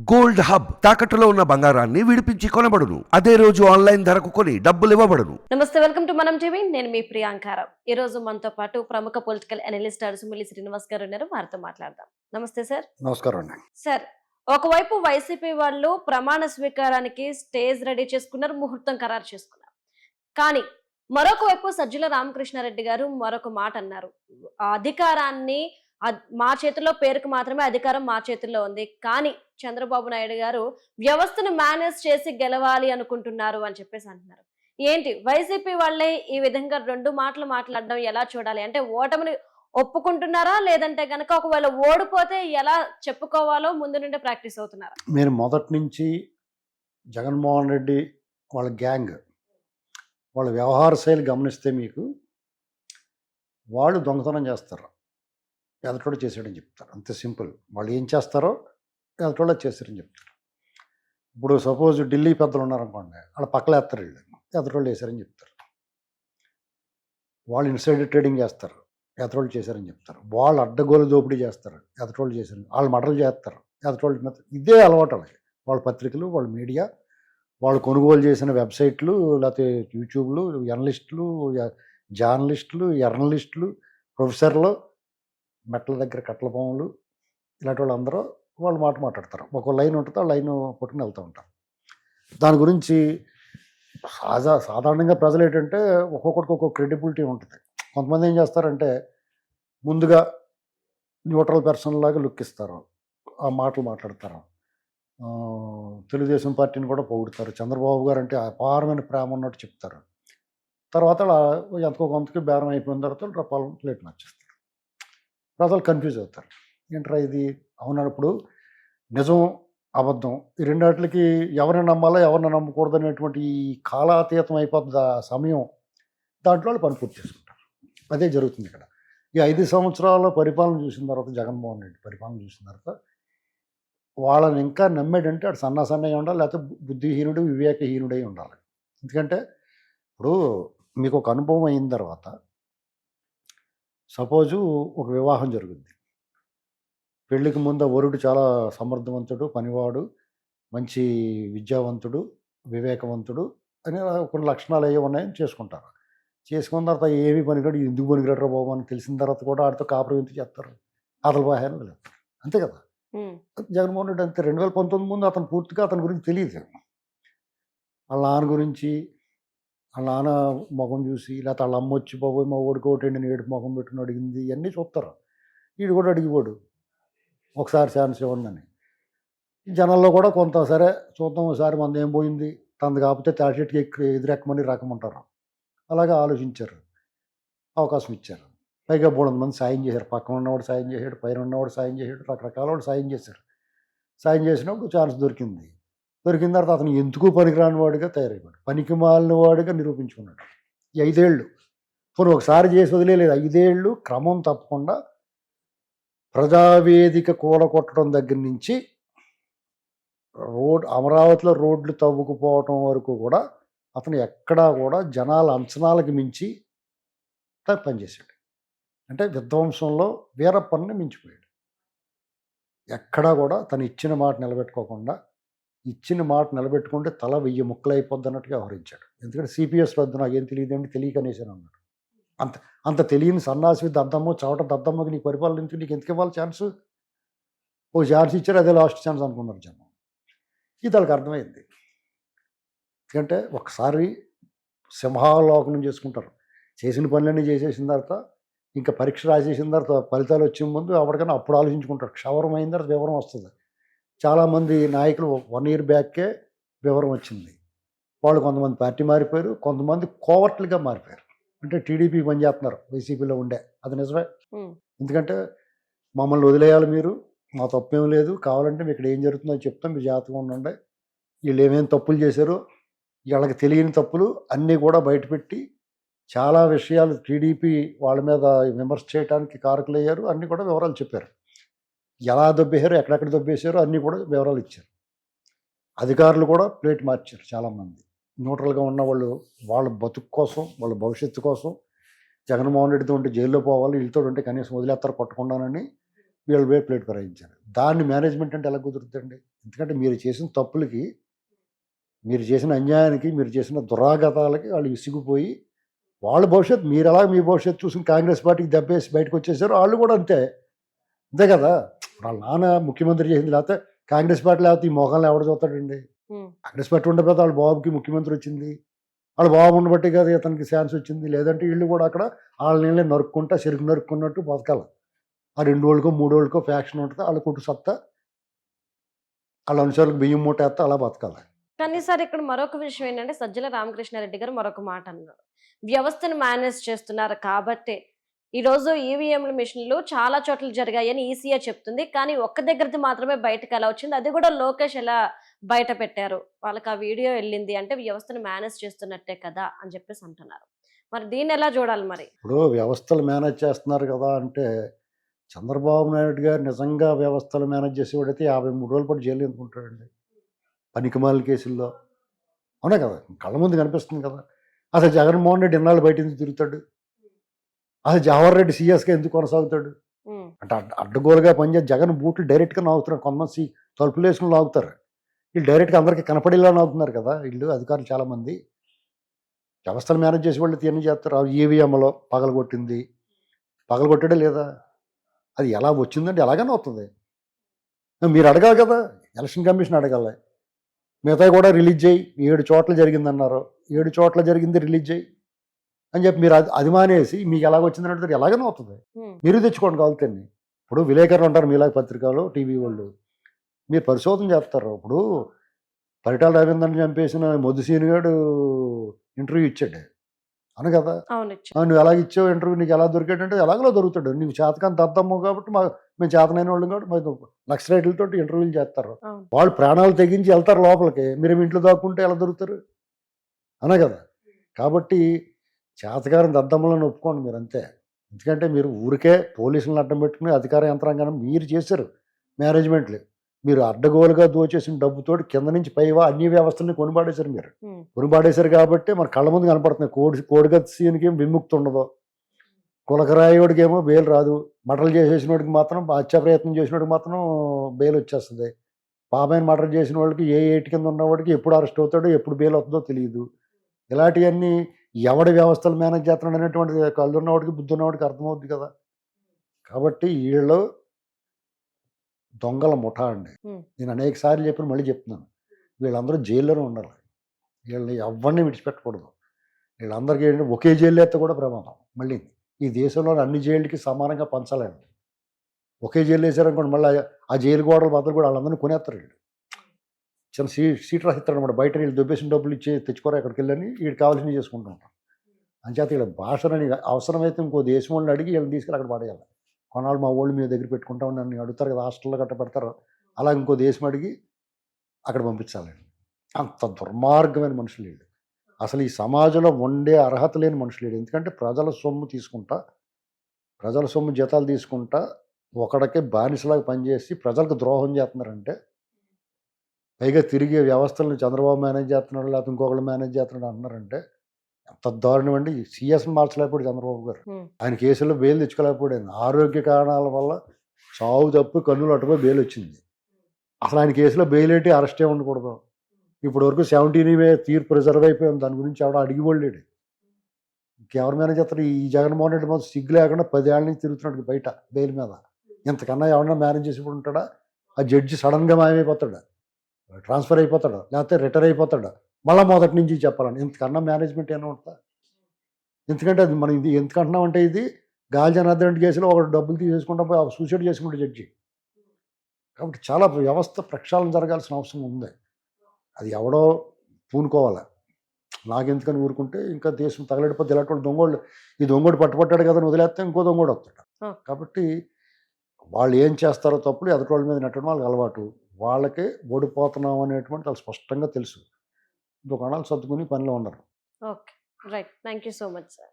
Gold hub తాకట్టులో ఉన్న బంగారాన్ని విడిపించి కొనబడును. అదే రోజు ఆన్లైన్ ధరకు కొని డబ్బులు ఇవ్వబడును. నమస్తే, వెల్కమ్ టు మనం టీవీ. నేను మీ ప్రియాంకారావు. ఈ రోజు మనతో పాటు ప్రముఖ పొలిటికల్ అనలిస్ట్ అరుసుమిల్లి శ్రీనివాస్ గారు ఉన్నారు. వారితో మాట్లాడదాం. నమస్తే సార్. నమస్కారం అండి. సార్, ఒకవైపు వైసీపీ వాళ్ళు ప్రమాణ స్వీకారానికి స్టేజ్ రెడీ చేసుకున్నారు, ముహూర్తం ఖరారు చేసుకున్నారు. కానీ మరొక వైపు సజ్జల రామకృష్ణారెడ్డి గారు మరొక మాట అన్నారు. ఆ అధికారాన్ని మా చేతుల్లో, పేరుకు మాత్రమే అధికారం మా చేతుల్లో ఉంది, కానీ చంద్రబాబు నాయుడు గారు వ్యవస్థను మేనేజ్ చేసి గెలవాలి అనుకుంటున్నారు అని చెప్పేసి అంటున్నారు. ఏంటి వైసీపీ వాళ్ళే ఈ విధంగా రెండు మాటలు మాట్లాడడం ఎలా చూడాలి? అంటే ఓటమిని ఒప్పుకుంటున్నారా, లేదంటే గనక ఒకవేళ ఓడిపోతే ఎలా చెప్పుకోవాలో ముందు నుండే ప్రాక్టీస్ అవుతున్నారా? మీరు మొదటి నుంచి జగన్మోహన్ రెడ్డి వాళ్ళ గ్యాంగ్ వాళ్ళ వ్యవహార శైలి గమనిస్తే మీకు వాళ్ళు దొంగతనం చేస్తారు, ఎదటోడు చేసాడని చెప్తారు. అంతే సింపుల్. వాళ్ళు ఏం చేస్తారో ఎదటోళ్ళు చేశారని చెప్తారు. ఇప్పుడు సపోజ్ ఢిల్లీ పెద్దలు ఉన్నారనుకోండి, వాళ్ళ పక్కన వేస్తారు, వీళ్ళు ఎదటోళ్ళు చేశారని చెప్తారు. వాళ్ళు ఇన్సైడ్ ట్రేడింగ్ చేస్తారు, ఎదటోళ్ళు చేశారని చెప్తారు. వాళ్ళు అడ్డగోలు దోపిడీ చేస్తారు, ఎదటోళ్ళు చేశారు. వాళ్ళు మటలు చేస్తారు, ఎదటోళ్ళు. ఇదే అలవాటు వాళ్ళకి. వాళ్ళ పత్రికలు, వాళ్ళ మీడియా, వాళ్ళు కొనుగోలు చేసిన వెబ్సైట్లు, లేకపోతే యూట్యూబ్లు, జర్నలిస్టులు, జర్నలిస్టులు, ప్రొఫెసర్లు, మెట్ల దగ్గర కట్ల పాములు, ఇలాంటి వాళ్ళందరూ వాళ్ళు మాట్లాడతారు. ఒక లైన్ ఉంటుంది, ఆ లైన్ పట్టుకుని వెళ్తూ ఉంటారు. దాని గురించి సాధారణంగా ప్రజలు ఏంటంటే ఒక్కొక్కడికి ఒక్కొక్క క్రెడిబిలిటీ ఉంటుంది. కొంతమంది ఏం చేస్తారంటే ముందుగా న్యూట్రల్ పర్సన్ లాగా లుక్ ఇస్తారు, ఆ మాటలు మాట్లాడతారు. తెలుగుదేశం పార్టీని కూడా పొగుడుతారు. చంద్రబాబు గారు అంటే అపారమైన ప్రేమ ఉన్నట్టు చెప్తారు. తర్వాత ఎంతకో కొంతకి బేరం అయిపోయిన తర్వాత రపాల ప్లేట్ మార్చేస్తారు. ప్రజలు కన్ఫ్యూజ్ అవుతారు. ఏంట్రా ఇది అవునప్పుడు నిజం అబద్ధం ఈ రెండాటికి ఎవరిని నమ్మాలో ఎవరిని నమ్మకూడదు అనేటువంటి ఈ కాలాతీతం అయిపోతుంది ఆ సమయం. దాంట్లో వాళ్ళు పని పూర్తి చేసుకుంటారు. అదే జరుగుతుంది ఇక్కడ. ఈ 5 సంవత్సరాల పరిపాలన చూసిన తర్వాత, జగన్మోహన్ రెడ్డి పరిపాలన చూసిన తర్వాత వాళ్ళని ఇంకా నమ్మేటంటే అటు సన్నయ్య ఉండాలి, లేకపోతే బుద్ధిహీనుడు, వివేకహీనుడై ఉండాలి. ఎందుకంటే ఇప్పుడు మీకు ఒక అనుభవం అయిన తర్వాత, సపోజు ఒక వివాహం జరుగుద్ది. పెళ్ళికి ముందు వరుడు చాలా సమర్థవంతుడు, పనివాడు, మంచి విద్యావంతుడు, వివేకవంతుడు అని కొన్ని లక్షణాలు అయ్యి ఉన్నాయని చేసుకుంటారు. చేసుకున్న తర్వాత ఏమి పనికిరాడు, ఎందుకు పనికిరాడు బాబు అని తెలిసిన తర్వాత కూడా ఆడితో కాపురం ఎందుకు చేస్తారు, అతని బాహ్యాన్ని వెళ్తారు. అంతే కదా. జగన్మోహన్ రెడ్డి అంతే. 2019 ముందు అతను పూర్తిగా అతని గురించి తెలియదు. వాళ్ళ నాన్న గురించి, వాళ్ళ నాన్న ముఖం చూసి, లేకపోతే వాళ్ళ అమ్మ వచ్చి బాబోయ్ మా ఓడికోటండి ఏడు ముఖం పెట్టుకుని అడిగింది, ఇవన్నీ చూస్తారు. వీడు కూడా అడిగిపోడు ఒకసారి ఛాన్స్ ఇవ్వండి. జనాల్లో కూడా కొంత సరే చూద్దాం ఒకసారి మంది ఏం పోయింది, తనది కాకపోతే తాటికి ఎదురెక్కమని రకమంటారు. అలాగే ఆలోచించారు, అవకాశం ఇచ్చారు. పైగా 300 మంది సాయం చేశారు. పక్కన ఉన్నవాడు సాయం చేశాడు, పైన ఉన్నవాడు సాయం చేశాడు, రకరకాల వాడు సాయం చేశారు. సాయం చేసినప్పుడు ఛాన్స్ దొరికింది. దొరికిన తర్వాత అతను ఎందుకు పనికిరాని వాడిగా తయారైపోయాడు, పనికి మాలిన వాడిగా నిరూపించుకున్నాడు. ఈ 5 ఏళ్ళు పోనీ ఒకసారి చేసి వదిలేదు. 5 ఏళ్ళు క్రమం తప్పకుండా ప్రజావేదిక కూడగొట్టడం దగ్గర నుంచి అమరావతిలో రోడ్లు తవ్వుకుపోవటం వరకు కూడా అతను ఎక్కడా కూడా జనాల అంచనాలకు మించి పనిచేశాడు. అంటే విధ్వంసంలో వీరప్పని మించిపోయాడు. ఎక్కడా కూడా తను ఇచ్చిన మాట నిలబెట్టుకోకుండా, ఇచ్చిన మాట నిలబెట్టుకుంటే తల 1000 ముక్కలు అయిపోద్ది అన్నట్టుగా వ్యవహరించాడు. ఎందుకంటే సిపిఎస్ వద్దు నాకేం తెలియదండి, తెలియకనేసాను అన్నాడు. అంత తెలియని సన్నాసి దద్దమ్మో చవట దద్దమ్మకి నీకు పరిపాలన నీకు ఎందుకు ఇవ్వాలి ఛాన్స్? ఓ ఛాన్స్ ఇచ్చారు, అదే లాస్ట్ ఛాన్స్ అనుకున్నారు జనం. ఇది వాళ్ళకి అర్థమైంది. ఎందుకంటే ఒకసారి సింహావలోకనం చేసుకుంటారు. చేసిన పనులన్నీ చేసేసిన తర్వాత ఇంకా పరీక్ష రాసేసిన తర్వాత ఫలితాలు వచ్చే ముందు ఎవరికైనా అప్పుడు ఆలోచించుకుంటారు. క్షవరం అయిన తర్వాత వివరం వస్తుంది. చాలామంది నాయకులు 1 ఇయర్ బ్యాక్కే వివరం వచ్చింది. వాళ్ళు కొంతమంది పార్టీ మారిపోయారు, కొంతమంది కోవర్ట్లుగా మారిపోయారు. అంటే టీడీపీ పనిచేస్తున్నారు వైసీపీలో ఉండే. అది నిజమే. ఎందుకంటే మమ్మల్ని వదిలేయాలి, మీరు మా తప్పేం లేదు, కావాలంటే మీకు ఇక్కడ ఏం జరుగుతుందో చెప్తాం, మీరు జాగ్రత్తగా ఉండండి, వీళ్ళు ఏమేమి తప్పులు చేశారో వీళ్ళకి తెలియని తప్పులు అన్నీ కూడా బయటపెట్టి చాలా విషయాలు టీడీపీ వాళ్ళ మీద విమర్శ చేయడానికి కారకులయ్యారు. అన్నీ కూడా వివరాలు చెప్పారు. ఎలా దొబ్బేశారో, ఎక్కడెక్కడ దొబ్బేశారో అన్నీ కూడా వివరాలు ఇచ్చారు. అధికారులు కూడా ప్లేట్ మార్చారు. చాలామంది న్యూట్రల్గా ఉన్న వాళ్ళు వాళ్ళ బతుకు కోసం, వాళ్ళ భవిష్యత్తు కోసం జగన్మోహన్ రెడ్డితో ఉంటే జైల్లో పోవాలి, వీళ్ళతో ఉంటే కనీసం వదిలేస్తారు కొట్టకుండానని వీళ్ళు వే ప్లేట్ ఫిరాయించారు. దాన్ని మేనేజ్మెంట్ అంటే ఎలా కుదురుతుందండి? ఎందుకంటే మీరు చేసిన తప్పులకి, మీరు చేసిన అన్యాయానికి, మీరు చేసిన దురాఘాతాలకి వాళ్ళు విసిగిపోయి వాళ్ళ భవిష్యత్తు మీరు ఎలా మీ భవిష్యత్తు చూసుకుని కాంగ్రెస్ పార్టీకి దెబ్బేసి బయటకు వచ్చేసారు. వాళ్ళు కూడా అంతే. అంతే కదా! వాళ్ళ నాన్న ముఖ్యమంత్రి చేసింది, లేకపోతే కాంగ్రెస్ పార్టీ లేకపోతే ఈ మొఖంలో ఎవడు చూస్తాడండి? కాంగ్రెస్ పార్టీ ఉండకపోతే వాళ్ళ బాబుకి ముఖ్యమంత్రి వచ్చింది. వాళ్ళ బాబు ఉండబట్టి కదా ఇతనికి ఛాన్స్ వచ్చింది. లేదంటే వీళ్ళు కూడా అక్కడ వాళ్ళ నీళ్ళే నరుక్కుంటా చెరుకు నరుక్కున్నట్టు బతకాలి. ఆ 2 రోజులకో 3 రోజులకో ఫ్యాక్షన్ ఉంటుంది. వాళ్ళ కుట్టు సత్తా వాళ్ళ అనుచరులకు బియ్యం మూట వేస్తే అలా బతకాలి. కానీ సార్ ఇక్కడ మరొక విషయం ఏంటంటే సజ్జల రామకృష్ణారెడ్డి గారు మరొక మాట అన్నారు. వ్యవస్థను మేనేజ్ చేస్తున్నారు కాబట్టి ఈరోజు ఈవీఎంల మిషన్లు చాలా చోట్ల జరిగాయని ఈసీఏ చెప్తుంది. కానీ ఒక్క దగ్గరది మాత్రమే బయటకు ఎలా వచ్చింది, అది కూడా లోకేష్ ఎలా బయట పెట్టారు, వాళ్ళకి ఆ వీడియో వెళ్ళింది అంటే వ్యవస్థను మేనేజ్ చేస్తున్నట్టే కదా అని చెప్పేసి అంటున్నారు. మరి దీన్ని ఎలా చూడాలి మరి? ఇప్పుడు వ్యవస్థలు మేనేజ్ చేస్తున్నారు కదా అంటే, చంద్రబాబు నాయుడు గారు నిజంగా వ్యవస్థలు మేనేజ్ చేసేవాడైతే 53 రోజుల పాటు జైలు ఎందుకుంటాడండి? పనికిమాలిన కేసుల్లో. అవునా కదా? కళ్ళ ముందు కనిపిస్తుంది కదా. అసలు జగన్మోహన్ రెడ్డి ఇన్నాళ్ళు బయట ఎందుకు తిరుగుతాడు? అసలు జవహర్ రెడ్డి సీఎస్గా ఎందుకు కొనసాగుతాడు? అంటే అడ్డగోలుగా పనిచేసి జగన్ బూట్లు డైరెక్ట్గా నాగుతున్నారు. కొంతమంది తలుపులు వేసుకుని లాగుతారు. వీళ్ళు డైరెక్ట్గా అందరికీ కనపడేలా నాగుతున్నారు కదా వీళ్ళు అధికారులు చాలామంది. వ్యవస్థలు మేనేజ్ చేసే వాళ్ళు ఇవన్నీ చేస్తారు. ఈవీఎంలో పగలగొట్టాడే లేదా? అది ఎలా వచ్చిందంటే ఎలాగైనా అవుతుంది. మీరు అడగాలి కదా, ఎలక్షన్ కమిషన్ అడగాలి. మిగతా కూడా రిలీజ్ చేయి, 7 చోట్ల జరిగిందన్నారు, 7 చోట్ల జరిగింది రిలీజ్ చేయి అని చెప్పి మీరు అది మానేసి మీకు ఎలాగొచ్చిందని అడిగితే ఎలాగైనా అవుతుంది. మీరు తెచ్చుకోండి కావాలని. ఇప్పుడు విలేకరులు ఉంటారు మీలాగ పత్రికలు, టీవీ వాళ్ళు, మీరు పరిశోధన చేస్తారు. ఇప్పుడు పరిటాల రవీంద్రని చంపేసిన మొద్దుసీని గారు ఇంటర్వ్యూ ఇచ్చాడు అను కదా. నువ్వు ఎలాగ ఇచ్చావు ఇంటర్వ్యూ, నీకు ఎలా దొరికాడంటే ఎలాగలో దొరుకుతాడు. నీకు చేతకాంత అర్థము కాబట్టి మేము చేతనైన వాళ్ళం కాబట్టి మేము నక్సలైట్లతో ఇంటర్వ్యూలు చేస్తారు. వాళ్ళు ప్రాణాలు తెగించి వెళ్తారు లోపలికి, మీరు ఇంట్లో దాక్కుంటే ఎలా దొరుకుతారు అనే కదా. కాబట్టి చేతకారం దద్దమ్మలను ఒప్పుకోండి మీరు అంతే. ఎందుకంటే మీరు ఊరికే పోలీసులను అడ్డం పెట్టుకుని అధికార యంత్రాంగాన్ని మీరు చేశారు. మేనేజ్మెంట్లు మీరు అడ్డగోలుగా దోచేసిన డబ్బుతోటి కింద నుంచి పైవా అన్ని వ్యవస్థల్ని కొనిపాడేశారు. మీరు కొనిపాడేశారు కాబట్టి మన కళ్ళ ముందు కనపడుతున్నాయి. కోడిగత్తి సీన్కి ఏం విముక్తి ఉండదు, కులకరాయోడికి ఏమో బెయిల్ రాదు, మటలు చేసేసినోడికి మాత్రం, హత్యా ప్రయత్నం చేసినోడికి మాత్రం బెయిల్ వచ్చేస్తుంది. పాపైన మటలు చేసిన వాళ్ళకి ఏ ఏటి కింద ఉన్నవాడికి ఎప్పుడు అరెస్ట్ అవుతాడో ఎప్పుడు బెయిల్ అవుతుందో తెలియదు. ఇలాంటివన్నీ ఎవడి వ్యవస్థలు మేనేజ్ చేస్తున్నాడు అనేటువంటి కళ్ళు ఉన్నవాడికి బుద్ధి ఉన్నవాడికి అర్థమవుద్ది కదా. కాబట్టి వీళ్ళు దొంగల ముఠా అండి. నేను అనేక సార్లు చెప్పిన మళ్ళీ చెప్తున్నాను, వీళ్ళందరూ జైల్లోనే ఉండాలి. వీళ్ళని ఎవరిని విడిచిపెట్టకూడదు. వీళ్ళందరికీ ఏంటంటే ఒకే జైలు అయితే కూడా ప్రమాదం. మళ్ళీ ఈ దేశంలోని అన్ని జైళ్ళకి సమానంగా పంచాలండి. ఒకే జైలు వేసారనుకోండి, మళ్ళీ ఆ జైలు గోడలు బద్దలు కూడా వాళ్ళందరినీ కొనేస్తారు. వీళ్ళు చిన్న సీట్ రాసిస్తారు అనమాట. బయట వీళ్ళు దొబ్బేసిన డబ్బులు ఇచ్చి తెచ్చుకోరా ఎక్కడికి వెళ్ళని వీళ్ళు కావాల్సినవి చేసుకుంటూ ఉంటారు. అంచేత వీళ్ళ భాషని అవసరమైతే ఇంకో దేశం వాళ్ళని అడిగి వీళ్ళని తీసుకెళ్ళి అక్కడ పడేయాలి. కొన్నాళ్ళు మా వాళ్ళు మీ దగ్గర పెట్టుకుంటామని నన్ను అడుగుతారు కదా, హాస్టల్లో గట్ట పెడతారు. అలా ఇంకో దేశం అడిగి అక్కడ పంపించాలండి. అంత దుర్మార్గమైన మనుషులు వీళ్ళు. అసలు ఈ సమాజంలో ఉండే అర్హత లేని మనుషులు వీళ్ళు. ఎందుకంటే ప్రజల సొమ్ము తీసుకుంటా, ప్రజల సొమ్ము జీతాలు తీసుకుంటా ఒకడికే బానిసలాగా పనిచేసి ప్రజలకు ద్రోహం చేస్తున్నారంటే, పైగా తిరిగి వ్యవస్థలను చంద్రబాబు మేనేజ్ చేస్తున్నాడు లేకపోతే ఇంకొకళ్ళు మేనేజ్ చేస్తున్నాడు అంటున్నారంటే ఎంత దారుణం అండి. సీఎస్ని మార్చలేకపోయాడు చంద్రబాబు గారు. ఆయన కేసుల్లో బెయిల్ తెచ్చుకోలేకపోయాడు. ఆరోగ్య కారణాల వల్ల చావు తప్పు కన్నులు అటుపై బెయిల్ వచ్చింది. అసలు ఆయన కేసులో బెయిల్ ఏంటి, అరెస్టే ఉండకూడదు. ఇప్పటి వరకు 17 తీర్పు రిజర్వ్ అయిపోయింది. దాని గురించి ఎవడో అడిగి వాళ్ళేడు. ఇంకెవరు మేనేజ్ చేస్తారు? ఈ జగన్మోహన్ రెడ్డి మాత్రం సిగ్గు లేకుండా 10 ఏళ్ళ నుంచి తిరుగుతున్నాడు బయట బెయిల్ మీద. ఇంతకన్నా ఎవరన్నా మేనేజ్ చేసి ఉంటాడా? ఆ జడ్జి సడన్గా మాయమైపోతాడు, ట్రాన్స్ఫర్ అయిపోతాడు, లేకపోతే రిటైర్ అయిపోతాడు, మళ్ళీ మొదటి నుంచి చెప్పాలని. ఇంతకన్నా మేనేజ్మెంట్ ఏమైనా ఉంటుందా? ఎందుకంటే అది మనం ఇది ఎందుకంటున్నామంటే, ఇది గాలి జనార్దన్ కేసులో ఒక డబ్బులు తీసేసుకుంటా పోయి సూసైడ్ చేసుకుంటే జడ్జి. కాబట్టి చాలా వ్యవస్థ ప్రక్షాళన జరగాల్సిన అవసరం ఉంది. అది ఎవడో పూనుకోవాలి. నాకెందుకని ఊరుకుంటే ఇంకా దేశం తగలడిపోతే ఇలాంటి దొంగోళ్ళు, ఈ దొంగోడు పట్టుపట్టాడు కదా అని వదిలేస్తే ఇంకో దొంగోడు వస్తాడు. కాబట్టి వాళ్ళు ఏం చేస్తారో తప్పులు ఎదుటి మీద నెట్టడం వాళ్ళకి అలవాటు. వాళ్ళకే ఓడిపోతున్నాం అనేటువంటి వాళ్ళు స్పష్టంగా తెలుసు. దుకాణాలు సర్దుకుని పనిలో ఉన్నారు. Okay, right. Thank you so much sir.